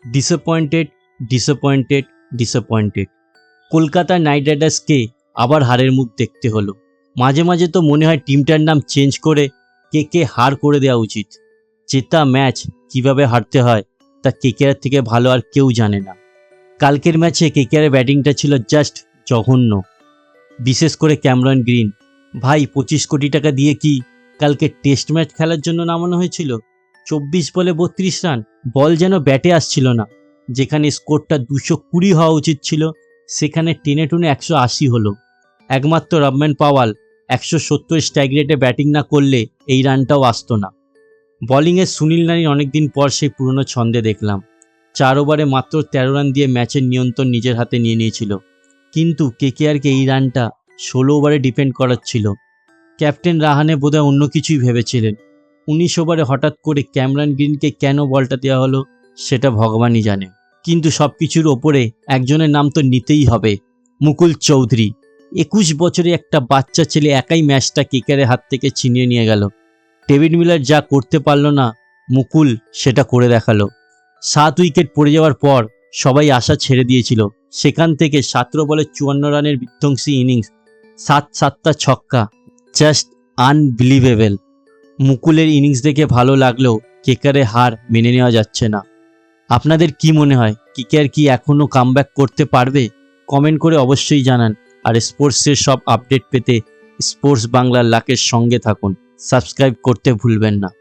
Disappointed disappointed disappointed. Kolkata knight রাইডার্সকে আবার হারের মুখ দেখতে হলো। মাঝে মাঝে তো মনে হয় টিমটার নাম চেঞ্জ করে কে হার করে দেওয়া উচিত। জেতা ম্যাচ কিভাবে হারতে হয় তা কেকেআর থেকে ভালো আর কেউ জানে না। কালকের ম্যাচে কেকেআরের ব্যাটিংটা ছিল জাস্ট জঘন্য, বিশেষ করে ক্যামেরন গ্রিন। ভাই 25 কোটি টাকা দিয়ে কি কালকে টেস্ট ম্যাচ খেলার জন্য নামানো হয়েছিল? 24 বলে 32 রান, বল যেন ব্যাটে আসছিল না। যেখানে স্কোরটা 220 হওয়া উচিত ছিল সেখানে টেনে টুনে 180 হলো। একমাত্র রবম্যান পাওয়াল 170 স্ট্রাইক রেটে ব্যাটিং না করলে এই রানটাও আসতো না। বোলিংয়ে সুনীল নারিন অনেকদিন পর সেই পুরনো ছন্দে দেখলাম। 4 ওভারে মাত্র 13 রান দিয়ে ম্যাচের নিয়ন্ত্রণ নিজের হাতে নিয়ে নিয়েছিল। কিন্তু কেকেআরকে এই রানটা 16 ওভারে ডিপেন্ড করাচ্ছিল। ক্যাপ্টেন রাহানে বোধহয় অন্য কিছুই ভেবেছিলেন। 19 ওভারে হঠাৎ করে ক্যামেরন গ্রিনকে কেন বলটা দেওয়া হলো সেটা ভগবানই জানে। কিন্তু সব কিছুর ওপরে একজনের নাম তো নিতেই হবে, মুকুল চৌধুরী। 21 বছরে একটা বাচ্চা ছেলে একাই ম্যাচটা কেকেআরের হাত থেকে ছিনিয়ে নিয়ে গেল। ডেভিড মিলার যা করতে পারল না, মুকুল সেটা করে দেখালো। 7 উইকেট পড়ে যাওয়ার পর সবাই আশা ছেড়ে দিয়েছিল। সেখান থেকে 17 বলে 54 রানের বিধ্বংসী ইনিংস, 7টা ছক্কা, জাস্ট আনবিলিভেবল। মুকুলের ইনিংস দেখে ভালো লাগলেও কেকেআরের হার মেনে নেওয়া যাচ্ছে না। আপনাদের কি মনে হয় কেকেআর কি এখনও কামব্যাক করতে পারবে? কমেন্ট করে অবশ্যই জানান। আর স্পোর্টসের সব আপডেট পেতে স্পোর্টস বাংলা লাকের সঙ্গে থাকুন। সাবস্ক্রাইব করতে ভুলবেন না।